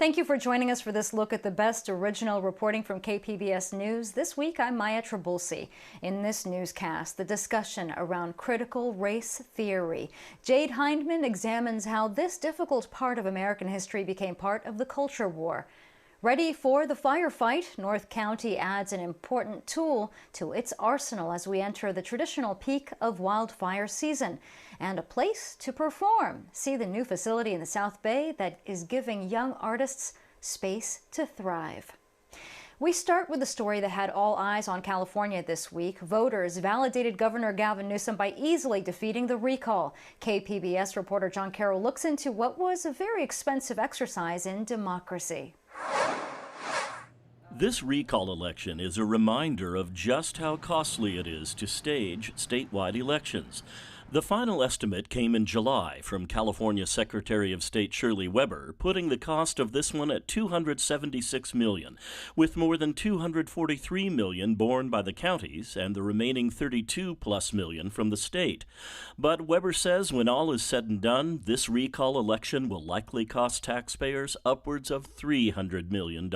Thank you for joining us for this look at the best original reporting from KPBS News. This week, I'm Maya Trabulsi. In this newscast, the discussion around critical race theory. Jade Hindmon examines how this difficult part of American history became part of the culture war. Ready for the firefight, North County adds an important tool to its arsenal as we enter the traditional peak of wildfire season. And a place to perform. See the new facility in the South Bay that is giving young artists space to thrive. We start with a story that had all eyes on California this week. Voters validated Governor Gavin Newsom by easily defeating the recall. KPBS reporter John Carroll looks into what was a very expensive exercise in democracy. This recall election is a reminder of just how costly it is to stage statewide elections. The final estimate came in July from California Secretary of State Shirley Weber, putting the cost of this one at $276 million, with more than $243 million borne by the counties and the remaining $32+ million from the state. But Weber says when all is said and done, this recall election will likely cost taxpayers upwards of $300 million.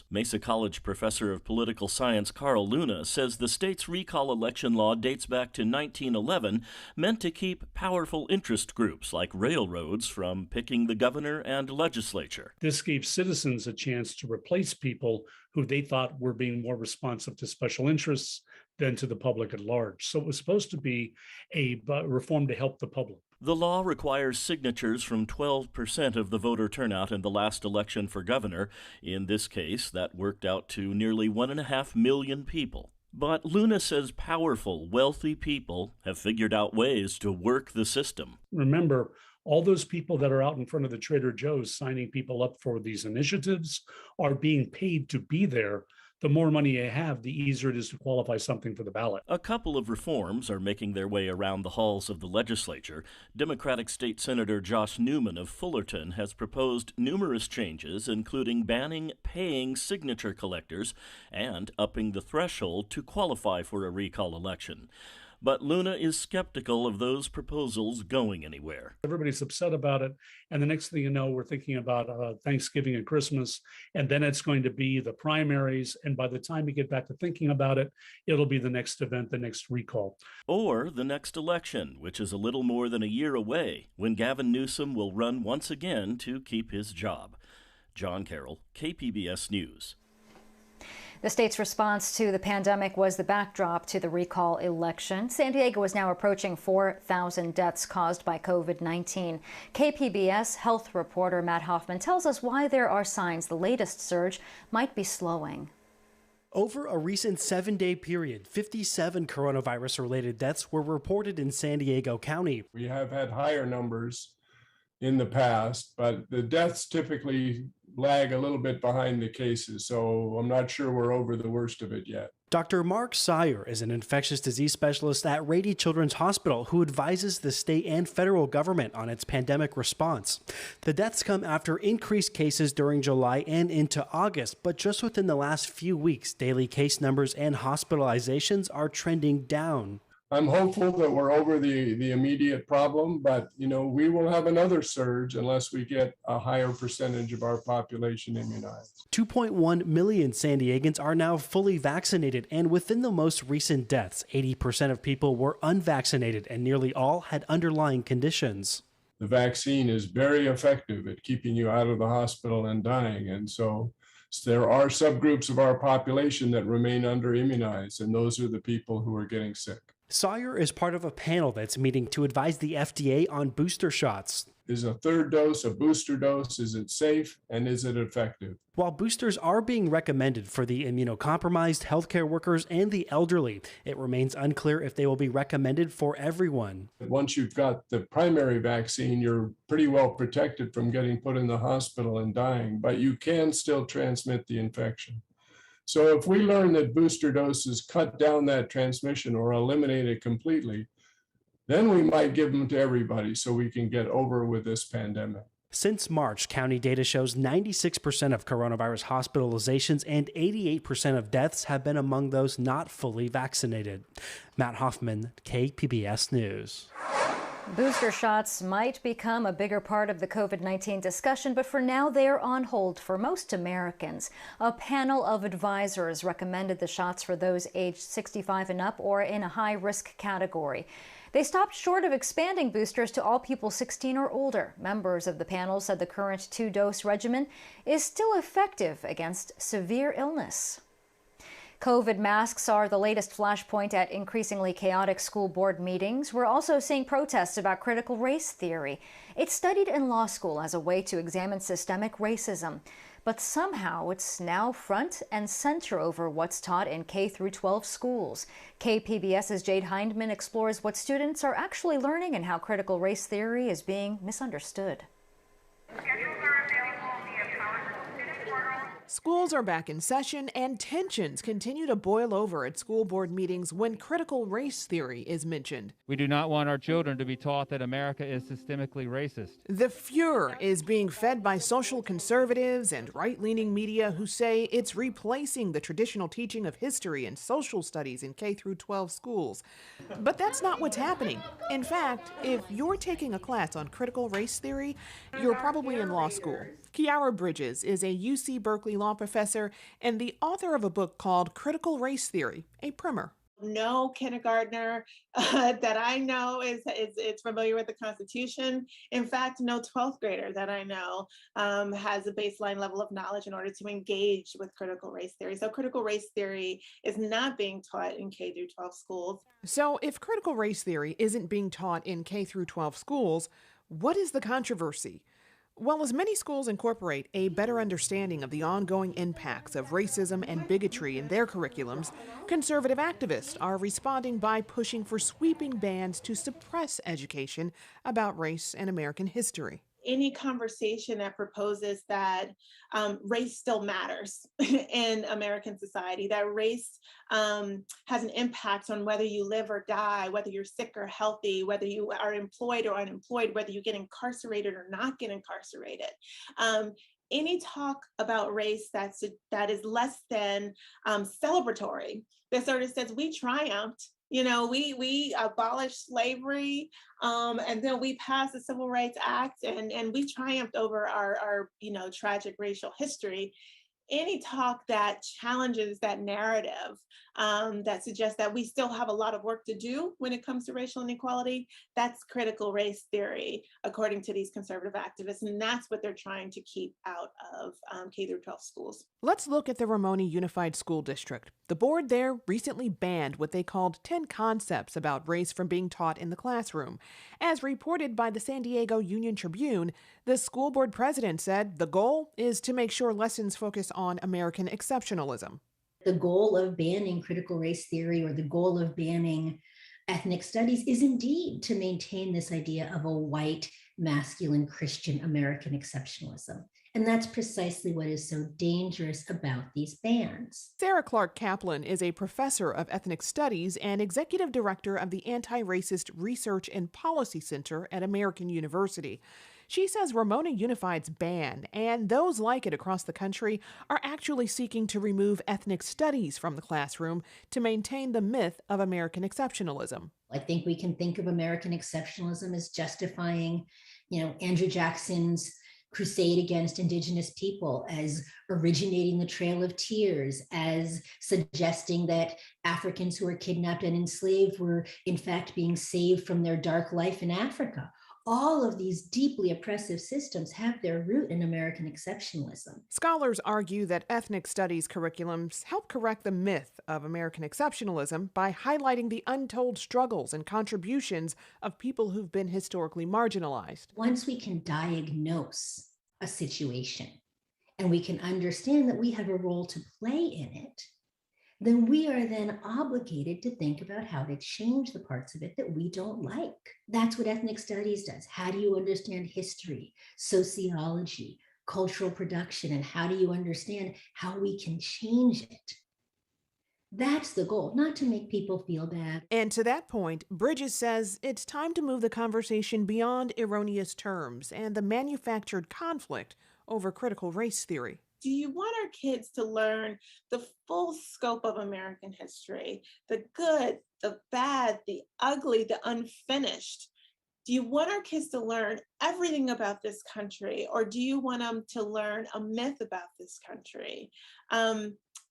Mesa College professor of political science Carl Luna says the state's recall election law dates back to 1911, meant to keep powerful interest groups like railroads from picking the governor and legislature. This gave citizens a chance to replace people who they thought were being more responsive to special interests than to the public at large. So it was supposed to be a reform to help the public. The law requires signatures from 12% of the voter turnout in the last election for governor. In this case, that worked out to nearly 1.5 million people. But Luna says powerful, wealthy people have figured out ways to work the system. Remember, all those people that are out in front of the Trader Joe's signing people up for these initiatives are being paid to be there. The more money you have, the easier it is to qualify something for the ballot. A couple of reforms are making their way around the halls of the legislature. Democratic State Senator Josh Newman of Fullerton has proposed numerous changes, including banning paying signature collectors and upping the threshold to qualify for a recall election. But Luna is skeptical of those proposals going anywhere. Everybody's upset about it. And the next thing you know, we're thinking about Thanksgiving and Christmas. And then it's going to be the primaries. And by the time we get back to thinking about it, it'll be the next event, the next recall. Or the next election, which is a little more than a year away, when Gavin Newsom will run once again to keep his job. John Carroll, KPBS News. The state's response to the pandemic was the backdrop to the recall election. San Diego is now approaching 4,000 deaths caused by COVID-19. KPBS health reporter Matt Hoffman tells us why there are signs the latest surge might be slowing. Over a recent 7-day period, 57 coronavirus-related deaths were reported in San Diego County. We have had higher numbers in the past, but the deaths typically lag a little bit behind the cases, so I'm not sure we're over the worst of it yet. Dr. Mark Sire is an infectious disease specialist at Rady Children's Hospital who advises the state and federal government on its pandemic response. The deaths come after increased cases during July and into August, but just within the last few weeks, daily case numbers and hospitalizations are trending down. I'm hopeful that we're over the immediate problem, but we will have another surge unless we get a higher percentage of our population immunized. 2.1 million San Diegans are now fully vaccinated, and within the most recent deaths, 80% of people were unvaccinated and nearly all had underlying conditions. The vaccine is very effective at keeping you out of the hospital and dying, and so there are subgroups of our population that remain under-immunized, and those are the people who are getting sick. Sawyer is part of a panel that's meeting to advise the FDA on booster shots. Is a third dose a booster dose? Is it safe? And is it effective? While boosters are being recommended for the immunocompromised, healthcare workers, and the elderly, it remains unclear if they will be recommended for everyone. Once you've got the primary vaccine, you're pretty well protected from getting put in the hospital and dying, but you can still transmit the infection. So if we learn that booster doses cut down that transmission or eliminate it completely, then we might give them to everybody so we can get over with this pandemic. Since March, county data shows 96% of coronavirus hospitalizations and 88% of deaths have been among those not fully vaccinated. Matt Hoffman, KPBS News. Booster shots might become a bigger part of the COVID-19 discussion, but for now they're on hold for most Americans. A panel of advisors recommended the shots for those aged 65 and up or in a high-risk category. They stopped short of expanding boosters to all people 16 or older. Members of the panel said the current two-dose regimen is still effective against severe illness. COVID masks are the latest flashpoint at increasingly chaotic school board meetings. We're also seeing protests about critical race theory. It's studied in law school as a way to examine systemic racism. But somehow it's now front and center over what's taught in K-12 schools. KPBS's Jade Hindmon explores what students are actually learning and how critical race theory is being misunderstood. Schools are back in session, and tensions continue to boil over at school board meetings when critical race theory is mentioned. We do not want our children to be taught that America is systemically racist. The furor is being fed by social conservatives and right-leaning media who say it's replacing the traditional teaching of history and social studies in K-12 schools. But that's not what's happening. In fact, if you're taking a class on critical race theory, you're probably in law school. Kiara Bridges is a UC Berkeley law professor and the author of a book called Critical Race Theory, a primer. No kindergartner that I know is familiar with the Constitution. In fact, no 12th grader that I know has a baseline level of knowledge in order to engage with critical race theory. So critical race theory is not being taught in K-12 schools. So if critical race theory isn't being taught in K-12 schools, what is the controversy? Well, as many schools incorporate a better understanding of the ongoing impacts of racism and bigotry in their curriculums, conservative activists are responding by pushing for sweeping bans to suppress education about race and American history. Any conversation that proposes that race still matters in American society, that race has an impact on whether you live or die, whether you're sick or healthy, whether you are employed or unemployed, whether you get incarcerated or not get incarcerated. Any talk about race that is less than celebratory, that sort of says we triumphed. You know, we abolished slavery, and then we passed the Civil Rights Act, and we triumphed over our tragic racial history. Any talk that challenges that narrative, that suggests that we still have a lot of work to do when it comes to racial inequality, that's critical race theory, according to these conservative activists, and that's what they're trying to keep out of K-12 schools. Let's look at the Ramona Unified School District. The board there recently banned what they called 10 concepts about race from being taught in the classroom. As reported by the San Diego Union Tribune, the school board president said the goal is to make sure lessons focus on American exceptionalism. The goal of banning critical race theory or the goal of banning ethnic studies is indeed to maintain this idea of a white, masculine, Christian American exceptionalism. And that's precisely what is so dangerous about these bans. Sarah Clark Kaplan is a professor of ethnic studies and executive director of the Anti-Racist Research and Policy Center at American University. She says Ramona Unified's ban, and those like it across the country, are actually seeking to remove ethnic studies from the classroom to maintain the myth of American exceptionalism. I think we can think of American exceptionalism as justifying, Andrew Jackson's crusade against Indigenous people, as originating the Trail of Tears, as suggesting that Africans who were kidnapped and enslaved were in fact being saved from their dark life in Africa. All of these deeply oppressive systems have their root in American exceptionalism. Scholars argue that ethnic studies curriculums help correct the myth of American exceptionalism by highlighting the untold struggles and contributions of people who've been historically marginalized. Once we can diagnose a situation and we can understand that we have a role to play in it, then we are then obligated to think about how to change the parts of it that we don't like. That's what ethnic studies does. How do you understand history, sociology, cultural production, and how do you understand how we can change it? That's the goal, not to make people feel bad. And to that point, Bridges says it's time to move the conversation beyond erroneous terms and the manufactured conflict over critical race theory. Do you want our kids to learn the full scope of American history, the good, the bad, the ugly, the unfinished? do you want our kids to learn everything about this country, or do you want them to learn a myth about this country?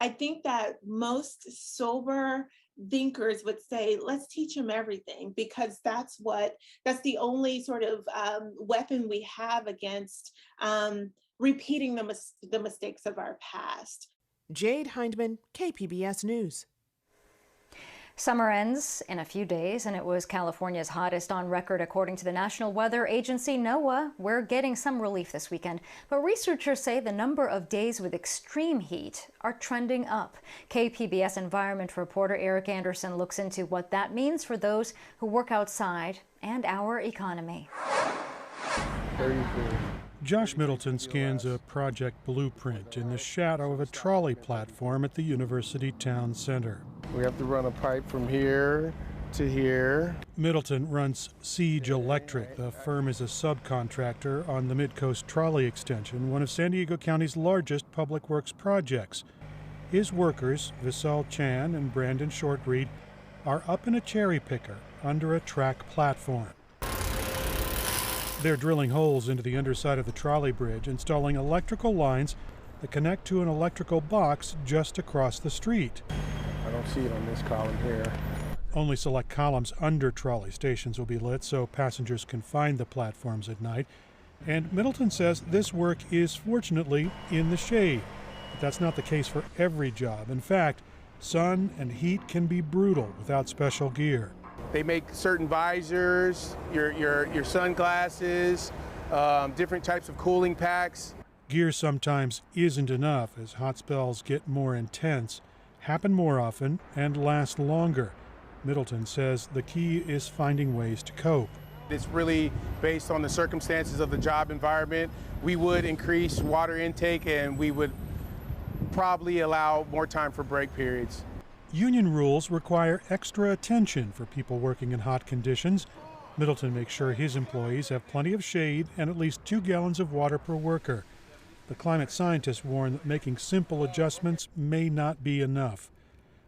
I think that most sober thinkers would say, let's teach them everything, because that's the only sort of weapon we have against repeating the mistakes of our past. Jade, Hindmon, KPBS News. Summer ends in a few days, and it was California's hottest on record, according to the National Weather Agency, NOAA. We're getting some relief this weekend, but researchers say the number of days with extreme heat are trending up. KPBS environment reporter Eric Anderson looks into what that means for those who work outside and our economy. Josh Middleton scans a project blueprint in the shadow of a trolley platform at the University Town Center. We have to run a pipe from here to here. Middleton runs Siege Electric. The firm is a subcontractor on the Midcoast Trolley Extension, one of San Diego County's largest public works projects. His workers, Vishal Chan and Brandon Shortreed, are up in a cherry picker under a track platform. They're drilling holes into the underside of the trolley bridge, installing electrical lines that connect to an electrical box just across the street. I don't see it on this column here. Only select columns under trolley stations will be lit so passengers can find the platforms at night. And Middleton says this work is fortunately in the shade. But that's not the case for every job. In fact, sun and heat can be brutal without special gear. They make certain visors, your sunglasses, different types of cooling packs. Gear sometimes isn't enough as hot spells get more intense, happen more often, and last longer. Middleton says the key is finding ways to cope. It's really based on the circumstances of the job environment. We would increase water intake and we would probably allow more time for break periods. Union rules require extra attention for people working in hot conditions. Middleton makes sure his employees have plenty of shade and at least 2 gallons of water per worker. The climate scientists warn that making simple adjustments may not be enough.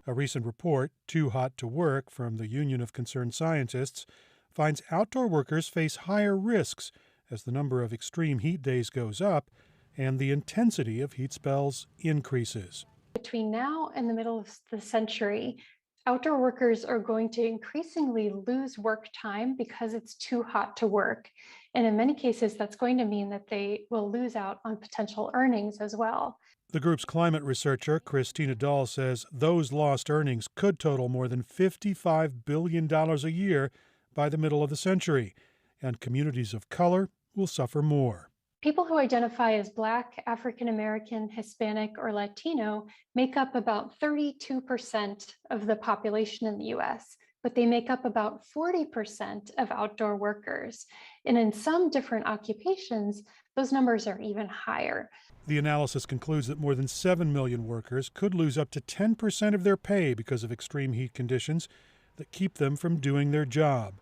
A recent report, Too Hot to Work, from the Union of Concerned Scientists, finds outdoor workers face higher risks as the number of extreme heat days goes up and the intensity of heat spells increases. Between now and the middle of the century, outdoor workers are going to increasingly lose work time because it's too hot to work. And in many cases, that's going to mean that they will lose out on potential earnings as well. The group's climate researcher, Christina Dahl, says those lost earnings could total more than $55 billion a year by the middle of the century, and communities of color will suffer more. People who identify as Black, African American, Hispanic, or Latino make up about 32% of the population in the US, but they make up about 40% of outdoor workers. And in some different occupations, those numbers are even higher. The analysis concludes that more than 7 million workers could lose up to 10% of their pay because of extreme heat conditions that keep them from doing their job.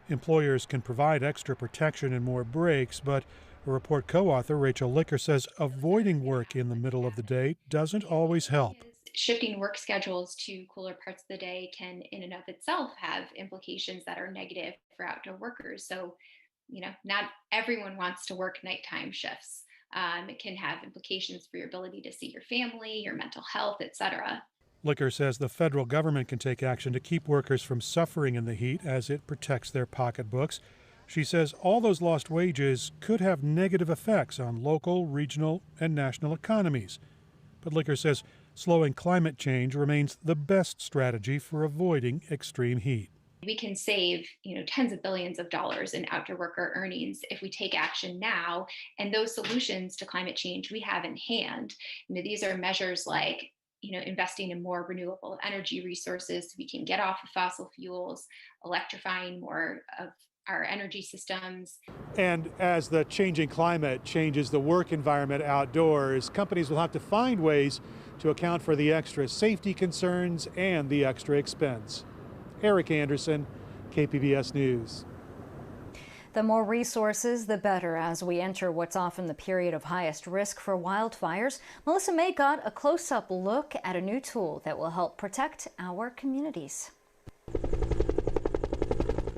Employers can provide extra protection and more breaks, but a report co-author Rachel Licker says avoiding work in the middle of the day doesn't always help. Shifting work schedules to cooler parts of the day can in and of itself have implications that are negative for outdoor workers. So, not everyone wants to work nighttime shifts. It can have implications for your ability to see your family, your mental health, etc. Licker says the federal government can take action to keep workers from suffering in the heat as it protects their pocketbooks. She says all those lost wages could have negative effects on local, regional, and national economies. But Licker says slowing climate change remains the best strategy for avoiding extreme heat. We can save, tens of billions of dollars in outdoor worker earnings if we take action now. And those solutions to climate change we have in hand. These are measures like, investing in more renewable energy resources so we can get off of fossil fuels, electrifying more of our energy systems. And as the changing climate changes the work environment outdoors, companies will have to find ways to account for the extra safety concerns and the extra expense. Eric Anderson, KPBS News. The more resources, the better as we enter what's often the period of highest risk for wildfires. Melissa May got a close-up look at a new tool that will help protect our communities.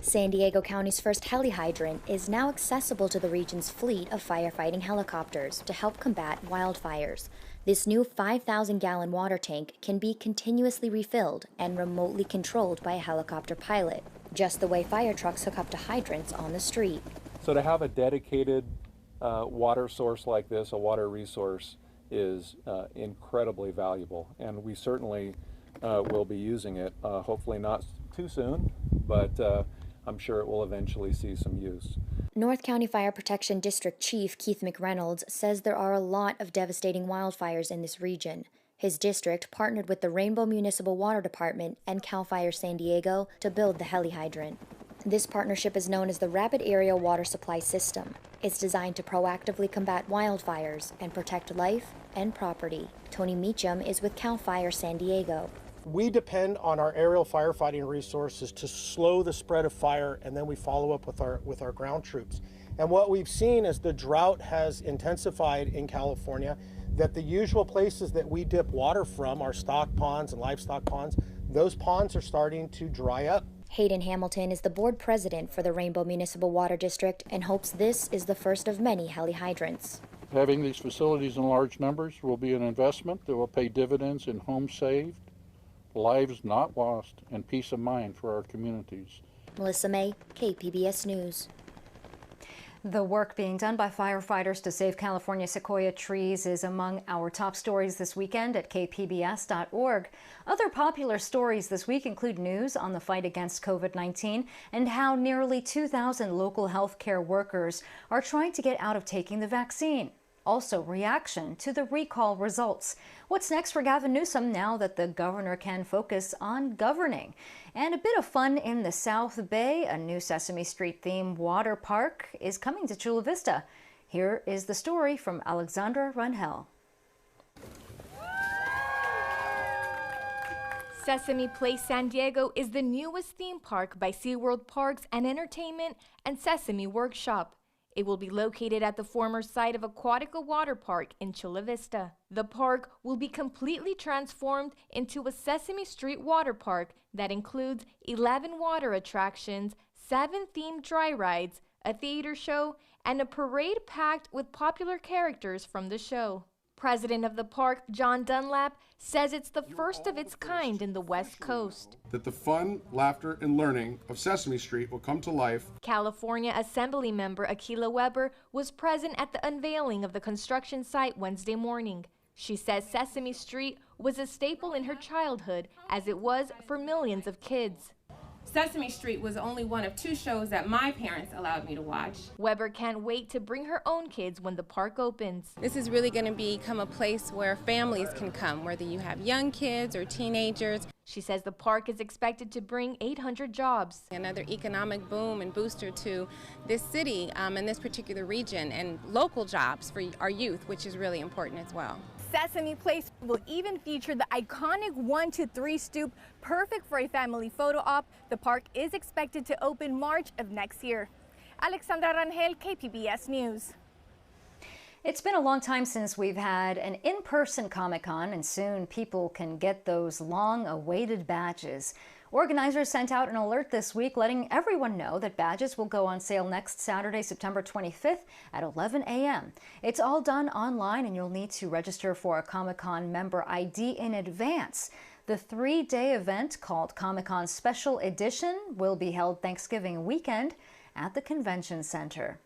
San Diego County's first heli-hydrant is now accessible to the region's fleet of firefighting helicopters to help combat wildfires. This new 5,000-gallon water tank can be continuously refilled and remotely controlled by a helicopter pilot, just the way fire trucks hook up to hydrants on the street. So to have a dedicated water source like this, a water resource, is incredibly valuable, and we certainly will be using it, hopefully not too soon, but I'm sure it will eventually see some use. North County Fire Protection District Chief Keith McReynolds says there are a lot of devastating wildfires in this region. His district partnered with the Rainbow Municipal Water Department and CAL FIRE San Diego to build the heli-hydrant. This partnership is known as the Rapid Area Water Supply System. It's designed to proactively combat wildfires and protect life and property. Tony Meacham is with CAL FIRE San Diego. We depend on our aerial firefighting resources to slow the spread of fire, and then we follow up with our ground troops. And what we've seen as the drought has intensified in California, that the usual places that we dip water from, our stock ponds and livestock ponds, those ponds are starting to dry up. Hayden Hamilton is the board president for the Rainbow Municipal Water District and hopes this is the first of many heli-hydrants. Having these facilities in large numbers will be an investment that will pay dividends in homes saved, lives not lost, and peace of mind for our communities. Melissa May, KPBS News. The work being done by firefighters to save California sequoia trees is among our top stories this weekend at kpbs.org. Other popular stories this week include news on the fight against COVID-19 and how nearly 2,000 local healthcare workers are trying to get out of taking the vaccine. Also, reaction to the recall results. What's next for Gavin Newsom now that the governor can focus on governing? And a bit of fun in the South Bay. A new Sesame Street themed water park is coming to Chula Vista. Here is the story from Alexandra Rangel. Sesame Place San Diego is the newest theme park by SeaWorld Parks and Entertainment and Sesame Workshop. It will be located at the former site of Aquatica Water Park in Chula Vista. The park will be completely transformed into a Sesame Street water park that includes 11 water attractions, 7 themed dry rides, a theater show, and a parade packed with popular characters from the show. President of the park, John Dunlap, says it's the first of its kind in the West Coast. That the fun, laughter, and learning of Sesame Street will come to life. California Assembly member Akilah Weber was present at the unveiling of the construction site Wednesday morning. She says Sesame Street was a staple in her childhood, as it was for millions of kids. Sesame Street was only one of 2 shows that my parents allowed me to watch. Weber can't wait to bring her own kids when the park opens. This is really going to become a place where families can come, whether you have young kids or teenagers. She says the park is expected to bring 800 jobs. Another economic boom and booster to this city and this particular region, and local jobs for our youth, which is really important as well. Sesame Place will even feature the iconic 1-2-3 stoop, perfect for a family photo op. The park is expected to open March of next year. Alexandra Rangel, KPBS News. It's been a long time since we've had an in-person Comic-Con, and soon people can get those long-awaited badges. Organizers sent out an alert this week letting everyone know that badges will go on sale next Saturday, September 25th at 11 a.m. It's all done online, and you'll need to register for a Comic-Con member ID in advance. The 3-day event, called Comic-Con Special Edition, will be held Thanksgiving weekend at the Convention Center.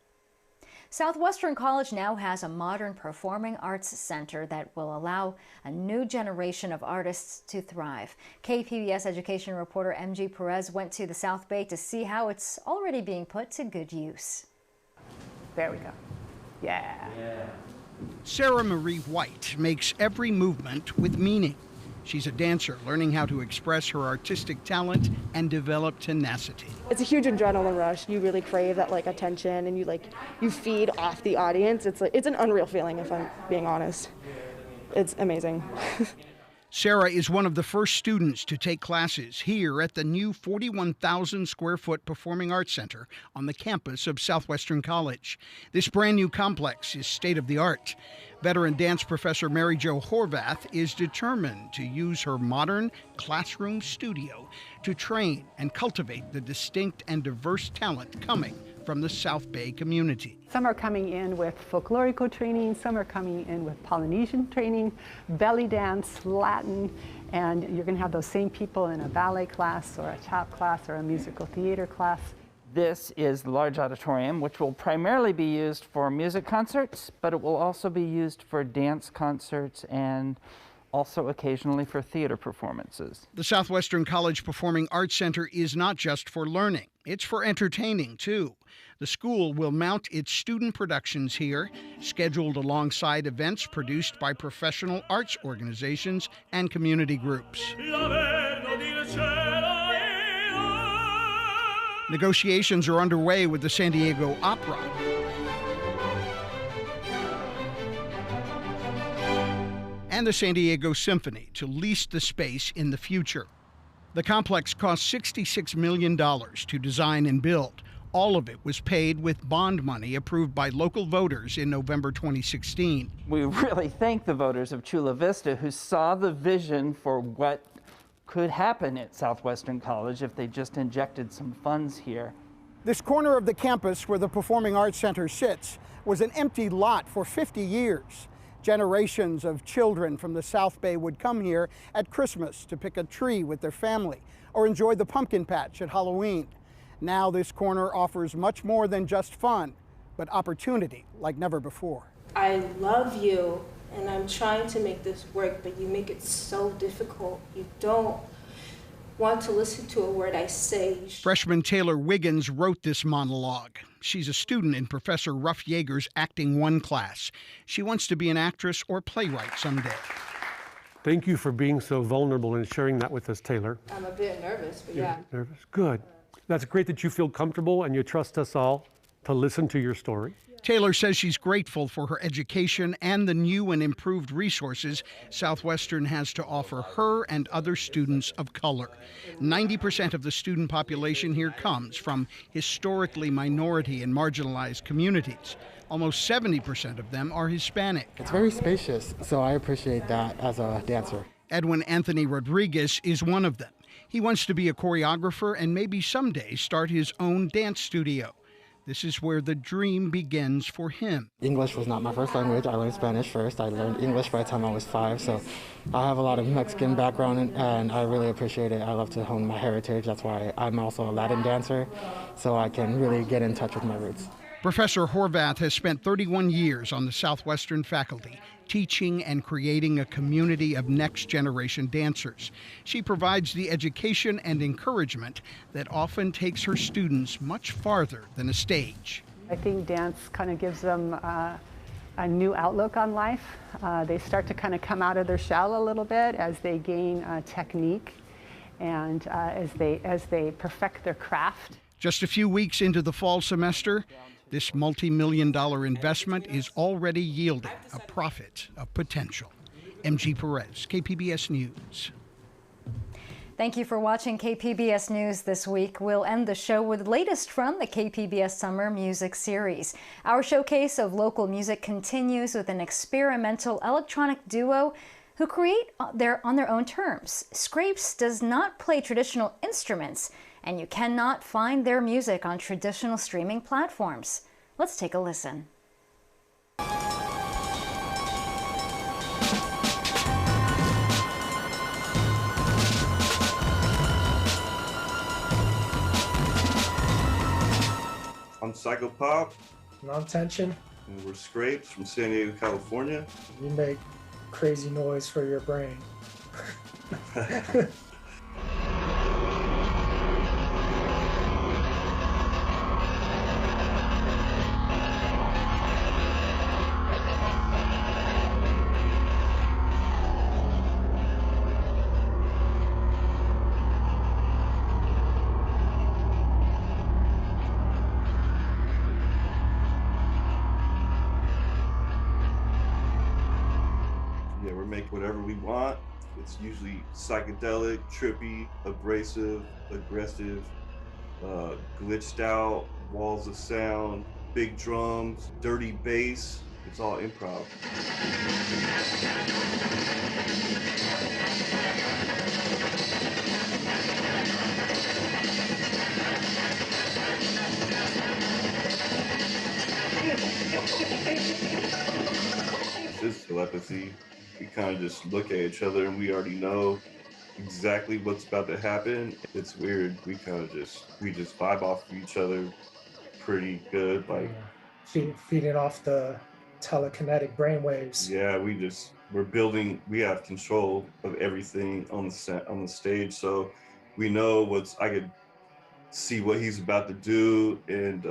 Southwestern College now has a modern performing arts center that will allow a new generation of artists to thrive. KPBS education reporter MG Perez went to the South Bay to see how it's already being put to good use. There we go. Yeah. Sarah Marie White makes every movement with meaning. She's a dancer learning how to express her artistic talent and develop tenacity. It's a huge adrenaline rush. You really crave that attention, and you feed off the audience. It's an unreal feeling, if I'm being honest. It's amazing. Sarah is one of the first students to take classes here at the new 41,000 square foot Performing Arts Center on the campus of Southwestern College. This brand new complex is state of the art. Veteran dance professor Mary Jo Horvath is determined to use her modern classroom studio to train and cultivate the distinct and diverse talent coming from the South Bay community. Some are coming in with folklorico training, some are coming in with Polynesian training, belly dance, Latin, and you're going to have those same people in a ballet class or a tap class or a musical theater class. This is the large auditorium, which will primarily be used for music concerts, but it will also be used for dance concerts and also occasionally for theater performances. The Southwestern College Performing Arts Center is not just for learning, it's for entertaining, too. The school will mount its student productions here, scheduled alongside events produced by professional arts organizations and community groups. Negotiations are underway with the San Diego Opera. And the San Diego Symphony to lease the space in the future. The complex cost $66 million to design and build. All of it was paid with bond money approved by local voters in November 2016. We really thank the voters of Chula Vista who saw the vision for what could happen at Southwestern College if they just injected some funds here. This corner of the campus where the Performing Arts Center sits was an empty lot for 50 years. Generations of children from the South Bay would come here at Christmas to pick a tree with their family or enjoy the pumpkin patch at Halloween. Now this corner offers much more than just fun, but opportunity like never before. I love you, and I'm trying to make this work, but you make it so difficult. You don't want to listen to a word I say. Freshman Taylor Wiggins wrote this monologue. She's a student in Professor Ruff Yeager's Acting 1 class. She wants to be an actress or playwright someday. Thank you for being so vulnerable and sharing that with us, Taylor. I'm a bit nervous, but yeah. Nervous? Good. That's great that you feel comfortable and you trust us all to listen to your story. Taylor says she's grateful for her education and the new and improved resources Southwestern has to offer her and other students of color. 90% of the student population here comes from historically minority and marginalized communities. Almost 70% of them are Hispanic. It's very spacious, so I appreciate that as a dancer. Edwin Anthony Rodriguez is one of them. He wants to be a choreographer and maybe someday start his own dance studio. This is where the dream begins for him. English was not my first language. I learned Spanish first. I learned English by the time I was 5, so I have a lot of Mexican background and I really appreciate it. I love to hone my heritage. That's why I'm also a Latin dancer, so I can really get in touch with my roots. Professor Horvath has spent 31 years on the Southwestern faculty, teaching and creating a community of next-generation dancers. She provides the education and encouragement that often takes her students much farther than a stage. I think dance kind of gives them a new outlook on life. They start to kind of come out of their shell a little bit as they gain technique and as they perfect their craft. Just a few weeks into the fall semester, this multi-million-dollar investment is already yielding a profit of potential. MG Perez, KPBS News. Thank you for watching KPBS News this week. We'll end the show with the latest from the KPBS Summer Music Series. Our showcase of local music continues with an experimental electronic duo who create on their own terms. Scrapes does not play traditional instruments, and you cannot find their music on traditional streaming platforms. Let's take a listen. I'm Psychopath. Non-tension. And we're Scrapes from San Diego, California. You make crazy noise for your brain. Yeah, we make whatever we want. It's usually psychedelic, trippy, abrasive, aggressive, glitched out, walls of sound, big drums, dirty bass. It's all improv. It's telepathy. We kind of just look at each other and we already know exactly what's about to happen. It's weird. We just vibe off of each other pretty good. Like, feeding off the telekinetic brainwaves. yeah, we have control of everything on the set, on the stage. So we know I could see what he's about to do. And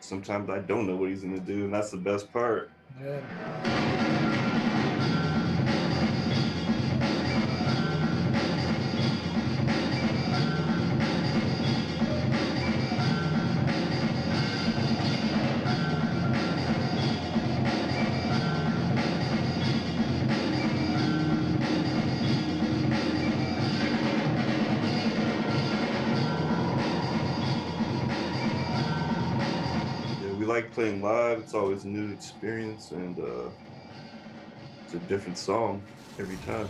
sometimes I don't know what he's going to do. And that's the best part. Yeah. We like playing live. It's always a new experience, and it's a different song every time.